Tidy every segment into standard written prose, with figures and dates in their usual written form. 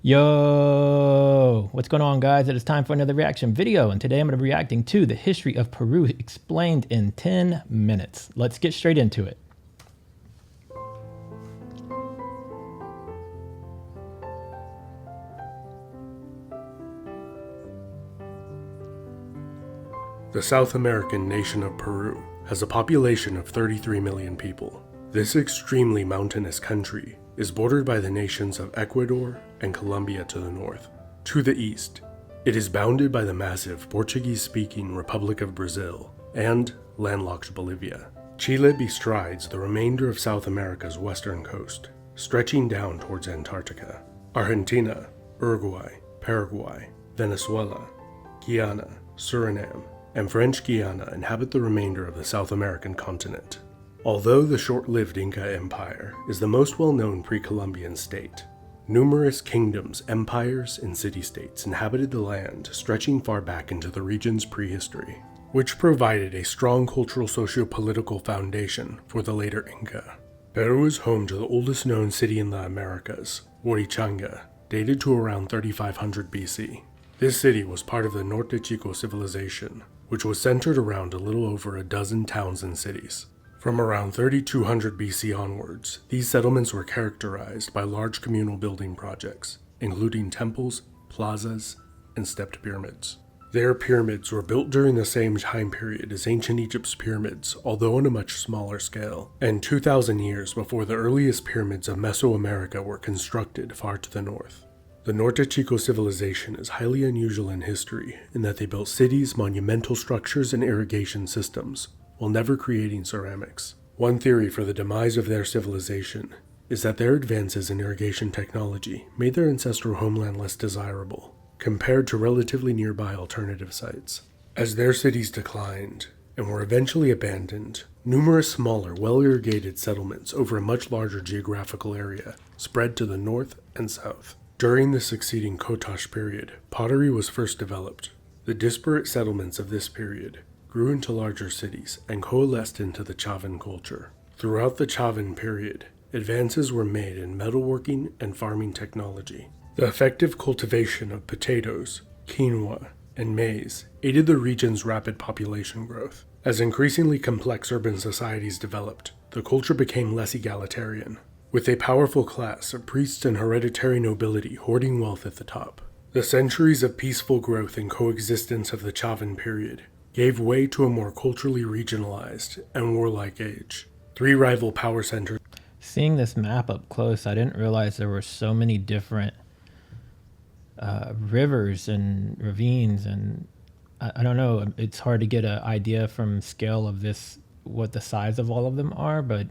Yo, what's going on, guys? It is time for another reaction video, and today I'm going to be reacting to the history of Peru explained in 10 minutes. Let's get straight into it. The South American nation of Peru has a population of 33 million people. This extremely mountainous country is bordered by the nations of Ecuador and Colombia to the north. To the east, it is bounded by the massive Portuguese-speaking Republic of Brazil and landlocked Bolivia. Chile bestrides the remainder of South America's western coast, stretching down towards Antarctica. Argentina, Uruguay, Paraguay, Venezuela, Guyana, Suriname, and French Guiana inhabit the remainder of the South American continent. Although the short-lived Inca Empire is the most well-known pre-Columbian state, numerous kingdoms, empires, and city-states inhabited the land stretching far back into the region's prehistory, which provided a strong cultural socio-political foundation for the later Inca. Peru is home to the oldest known city in the Americas, Huarichanga, dated to around 3500 BC. This city was part of the Norte Chico civilization, which was centered around a little over a dozen towns and cities. From around 3200 BC onwards, these settlements were characterized by large communal building projects, including temples, plazas, and stepped pyramids. Their pyramids were built during the same time period as ancient Egypt's pyramids, although on a much smaller scale, and 2,000 years before the earliest pyramids of Mesoamerica were constructed far to the north. The Norte Chico civilization is highly unusual in history in that they built cities, monumental structures, and irrigation systems, while never creating ceramics. One theory for the demise of their civilization is that their advances in irrigation technology made their ancestral homeland less desirable, compared to relatively nearby alternative sites. As their cities declined and were eventually abandoned, numerous smaller, well-irrigated settlements over a much larger geographical area spread to the north and south. During the succeeding Kotosh period, pottery was first developed. The disparate settlements of this period grew into larger cities and coalesced into the Chavín culture. Throughout the Chavín period, advances were made in metalworking and farming technology. The effective cultivation of potatoes, quinoa, and maize aided the region's rapid population growth. As increasingly complex urban societies developed, the culture became less egalitarian, with a powerful class of priests and hereditary nobility hoarding wealth at the top. The centuries of peaceful growth and coexistence of the Chavín period gave way to a more culturally regionalized and warlike age. Three rival power centers. Seeing this map up close, I didn't realize there were so many different rivers and ravines, and I don't know, it's hard to get an idea from scale of this, what the size of all of them are, but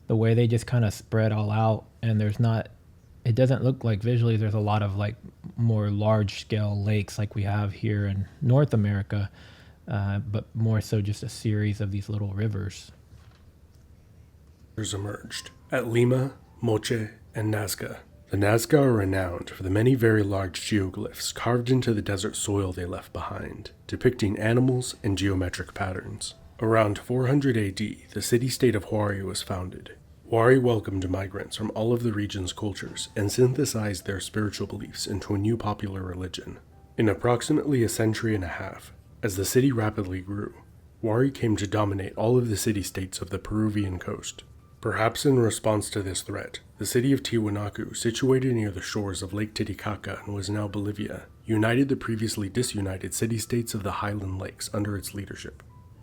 the way they just kind of spread all out, and it doesn't look like visually there's a lot of like more large scale lakes like we have here in North America, but more so just a series of these little rivers. Emerged at Lima, Moche, and Nazca. The Nazca are renowned for the many very large geoglyphs carved into the desert soil they left behind, depicting animals and geometric patterns. Around 400 AD, the city-state of Huari was founded. Huari welcomed migrants from all of the region's cultures and synthesized their spiritual beliefs into a new popular religion. In approximately a century and a half, as the city rapidly grew, Huari came to dominate all of the city-states of the Peruvian coast. Perhaps in response to this threat, the city of Tiwanaku, situated near the shores of Lake Titicaca and was now Bolivia, united the previously disunited city-states of the Highland Lakes under its leadership.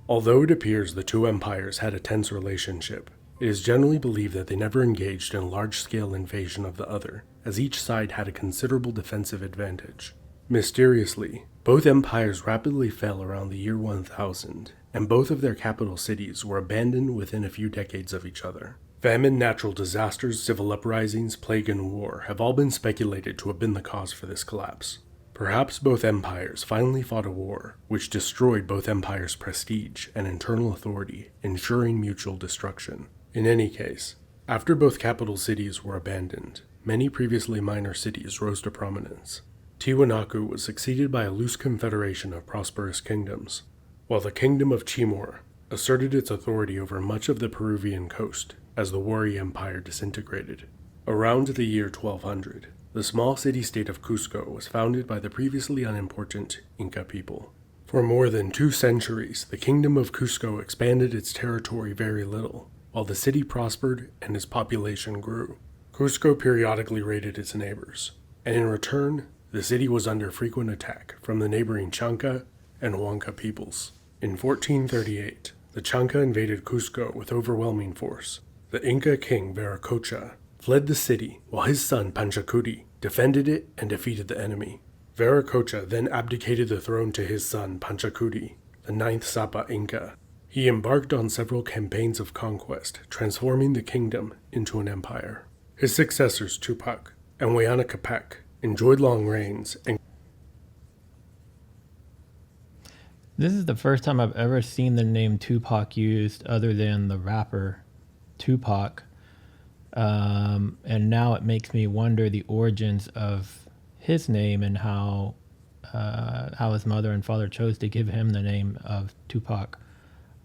Although it appears the two empires had a tense relationship, it is generally believed that they never engaged in a large-scale invasion of the other, as each side had a considerable defensive advantage. Mysteriously, both empires rapidly fell around the year 1000, and both of their capital cities were abandoned within a few decades of each other. Famine, natural disasters, civil uprisings, plague, and war have all been speculated to have been the cause for this collapse. Perhaps both empires finally fought a war, which destroyed both empires' prestige and internal authority, ensuring mutual destruction. In any case, after both capital cities were abandoned, many previously minor cities rose to prominence. Tiwanaku was succeeded by a loose confederation of prosperous kingdoms, while the Kingdom of Timor asserted its authority over much of the Peruvian coast as the Huari Empire disintegrated. Around the year 1200, The small city-state of Cusco was founded by the previously unimportant Inca people. For more than 2 centuries, the kingdom of Cusco expanded its territory very little, while the city prospered and its population grew. Cusco periodically raided its neighbors, and in return, the city was under frequent attack from the neighboring Chanca and Huanca peoples. In 1438, the Chanca invaded Cusco with overwhelming force. The Inca king Viracocha fled the city while his son Panchacuti defended it and defeated the enemy. Viracocha then abdicated the throne to his son Panchacuti, the 9th Sapa Inca. He embarked on several campaigns of conquest, transforming the kingdom into an empire. His successors Tupac and Huayna Capac enjoyed long reigns and This is the first time I've ever seen the name Tupac used other than the rapper Tupac. And now it makes me wonder the origins of his name and how his mother and father chose to give him the name of Tupac.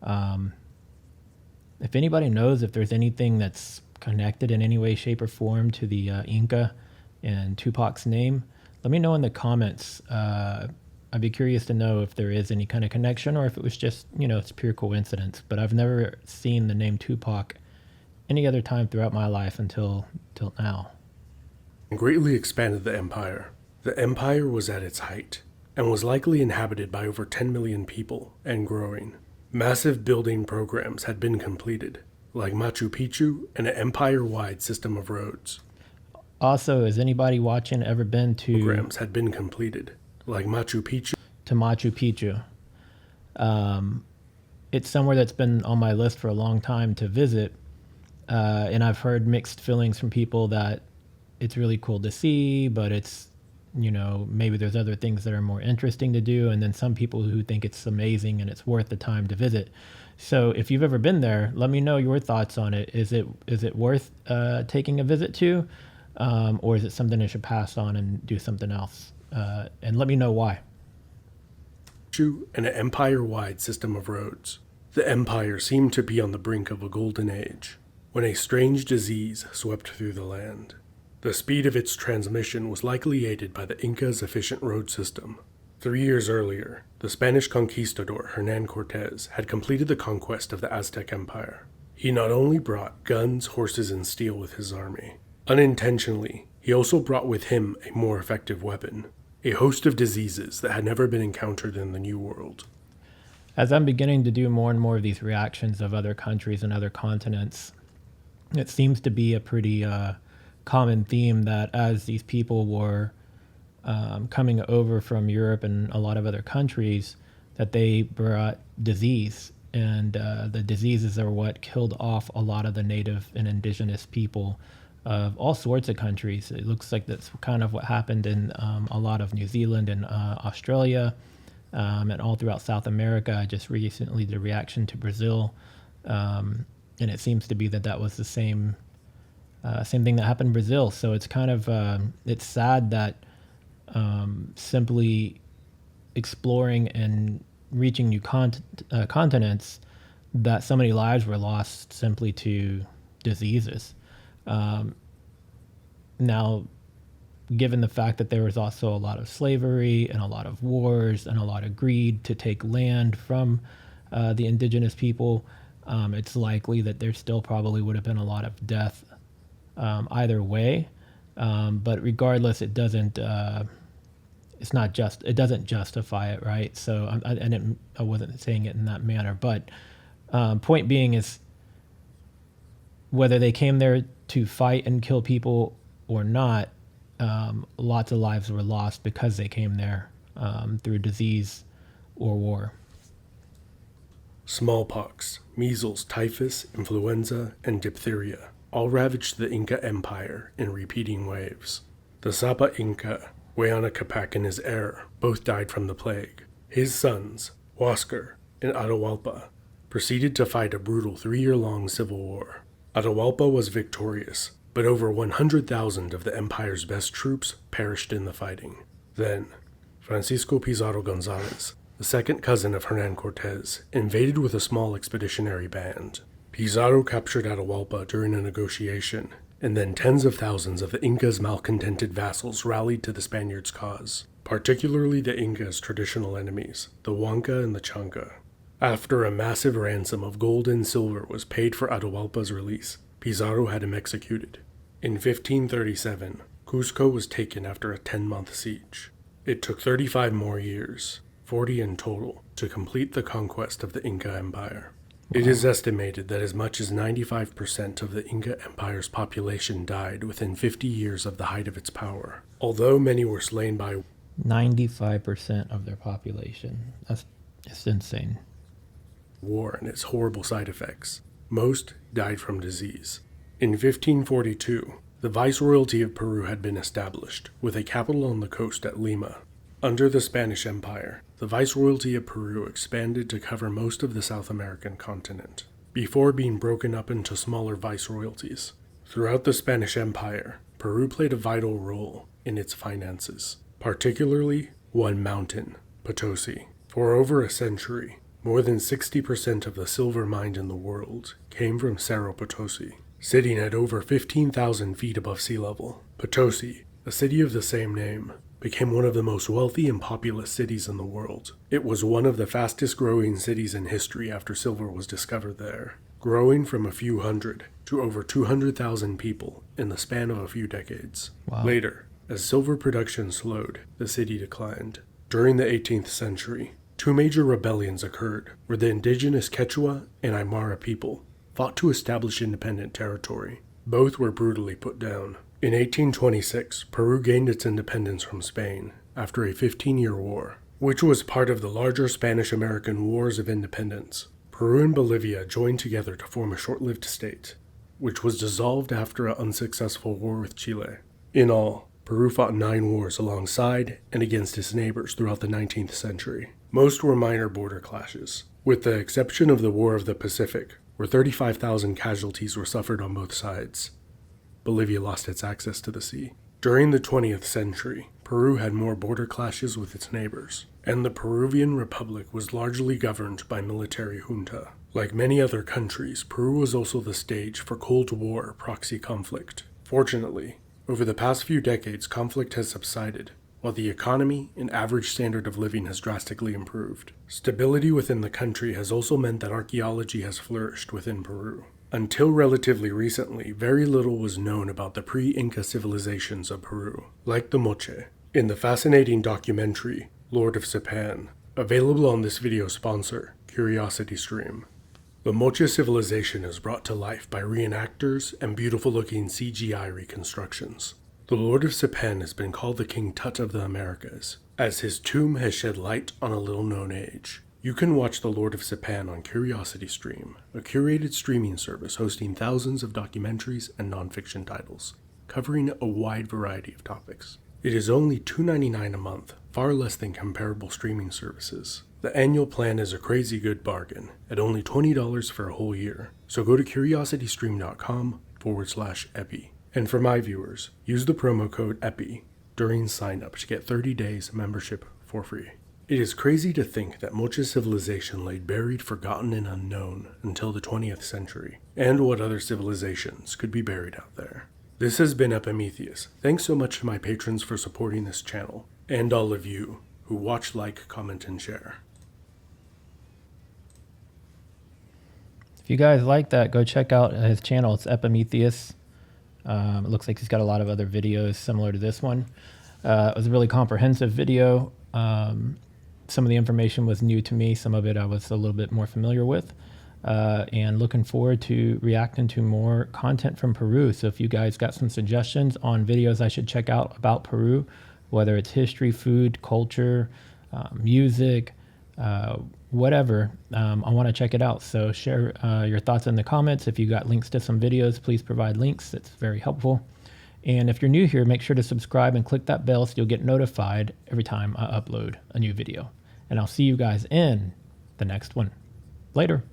If anybody knows if there's anything that's connected in any way, shape, or form to the Inca and Tupac's name, let me know in the comments. I'd be curious to know if there is any kind of connection or if it was just, it's pure coincidence. But I've never seen the name Tupac any other time throughout my life until now. greatly expanded the empire. The empire was at its height and was likely inhabited by over 10 million people and growing. Massive building programs had been completed, like Machu Picchu and an empire-wide system of roads. Also, has anybody watching ever been to Programs had been completed, like Machu Picchu. Machu Picchu? It's somewhere that's been on my list for a long time to visit, and I've heard mixed feelings from people that it's really cool to see, but it's, maybe there's other things that are more interesting to do, and then some people who think it's amazing and it's worth the time to visit. So if you've ever been there, let me know your thoughts on it. Is it worth taking a visit to, or is it something I should pass on and do something else? And let me know why. And an empire-wide system of roads. The empire seemed to be on the brink of a golden age, when a strange disease swept through the land. The speed of its transmission was likely aided by the Inca's efficient road system. 3 years earlier, the Spanish conquistador Hernan Cortés had completed the conquest of the Aztec Empire. He not only brought guns, horses, and steel with his army. Unintentionally, he also brought with him a more effective weapon, a host of diseases that had never been encountered in the New World. As I'm beginning to do more and more of these reactions of other countries and other continents, it seems to be a pretty common theme that as these people were coming over from Europe and a lot of other countries, that they brought disease. And the diseases are what killed off a lot of the native and indigenous people of all sorts of countries. It looks like that's kind of what happened in a lot of New Zealand and Australia, and all throughout South America. Just recently, the reaction to Brazil, and it seems to be that was the same thing that happened in Brazil. So it's kind of it's sad that simply exploring and reaching new continents, that so many lives were lost simply to diseases. Now, given the fact that there was also a lot of slavery and a lot of wars and a lot of greed to take land from the indigenous people, it's likely that there still probably would have been a lot of death either way. But regardless, it doesn't justify it, right? So I wasn't saying it in that manner, but point being is, whether they came there to fight and kill people or not, lots of lives were lost because they came there through disease or war. Smallpox, measles, typhus, influenza, and diphtheria all ravaged the Inca Empire in repeating waves. The Sapa Inca, Huayna Capac and his heir, both died from the plague. His sons, Huáscar and Atahualpa, proceeded to fight a brutal 3-year-long civil war. Atahualpa was victorious, but over 100,000 of the empire's best troops perished in the fighting. Then, Francisco Pizarro González, the second cousin of Hernan Cortés, invaded with a small expeditionary band. Pizarro captured Atahualpa during a negotiation and then tens of thousands of the Inca's malcontented vassals rallied to the Spaniards' cause, particularly the Inca's traditional enemies, the Huanca and the Chanca. After a massive ransom of gold and silver was paid for Atahualpa's release, Pizarro had him executed. In 1537, Cusco was taken after a 10-month siege. It took 35 more years, 40 in total, to complete the conquest of the Inca Empire. It is estimated that as much as 95% of the Inca Empire's population died within 50 years of the height of its power, although many were slain by 95% of their population. That's insane. war and its horrible side effects. Most died from disease. In 1542, the Viceroyalty of Peru had been established, with a capital on the coast at Lima. Under the Spanish Empire, the Viceroyalty of Peru expanded to cover most of the South American continent, before being broken up into smaller viceroyalties. Throughout the Spanish Empire, Peru played a vital role in its finances, particularly one mountain, Potosi. For over a century, more than 60% of the silver mined in the world came from Cerro Potosi, sitting at over 15,000 feet above sea level. Potosi, a city of the same name, became one of the most wealthy and populous cities in the world. It was one of the fastest growing cities in history after silver was discovered there, growing from a few hundred to over 200,000 people in the span of a few decades. Wow. Later, as silver production slowed, the city declined. During the 18th century, two major rebellions occurred where the indigenous Quechua and Aymara people fought to establish independent territory. Both were brutally put down. In 1826, Peru gained its independence from Spain after a 15-year war, which was part of the larger Spanish-American Wars of Independence. Peru and Bolivia joined together to form a short-lived state, which was dissolved after an unsuccessful war with Chile. In all, Peru fought 9 wars alongside and against its neighbors throughout the 19th century. Most were minor border clashes, with the exception of the War of the Pacific, where 35,000 casualties were suffered on both sides. Bolivia lost its access to the sea. During the 20th century, Peru had more border clashes with its neighbors, and the Peruvian Republic was largely governed by military junta. Like many other countries, Peru was also the stage for Cold War proxy conflict. Fortunately, over the past few decades, conflict has subsided, while the economy and average standard of living has drastically improved. Stability within the country has also meant that archaeology has flourished within Peru. Until relatively recently, very little was known about the pre-Inca civilizations of Peru, like the Moche. In the fascinating documentary, Lord of Sipan, available on this video sponsor, CuriosityStream, the Moche civilization is brought to life by reenactors and beautiful-looking CGI reconstructions. The Lord of Sipan has been called the King Tut of the Americas, as his tomb has shed light on a little-known age. You can watch The Lord of Sipan on CuriosityStream, a curated streaming service hosting thousands of documentaries and nonfiction titles, covering a wide variety of topics. It is only $2.99 a month, far less than comparable streaming services. The annual plan is a crazy good bargain, at only $20 for a whole year, so go to curiositystream.com/epi. And for my viewers, use the promo code EPI during sign-up to get 30 days membership for free. It is crazy to think that Moche civilization lay buried, forgotten, and unknown until the 20th century, and what other civilizations could be buried out there. This has been Epimetheus. Thanks so much to my patrons for supporting this channel, and all of you who watch, like, comment, and share. If you guys like that, go check out his channel. It's Epimetheus. It looks like he's got a lot of other videos similar to this one. It was a really comprehensive video. Some of the information was new to me. Some of it I was a little bit more familiar with. And looking forward to reacting to more content from Peru. So if you guys got some suggestions on videos I should check out about Peru, whether it's history, food, culture, music, whatever, I want to check it out. So share your thoughts in the comments. If you got links to some videos, please provide links. It's very helpful. And if you're new here, make sure to subscribe and click that bell so you'll get notified every time I upload a new video. And I'll see you guys in the next one. Later.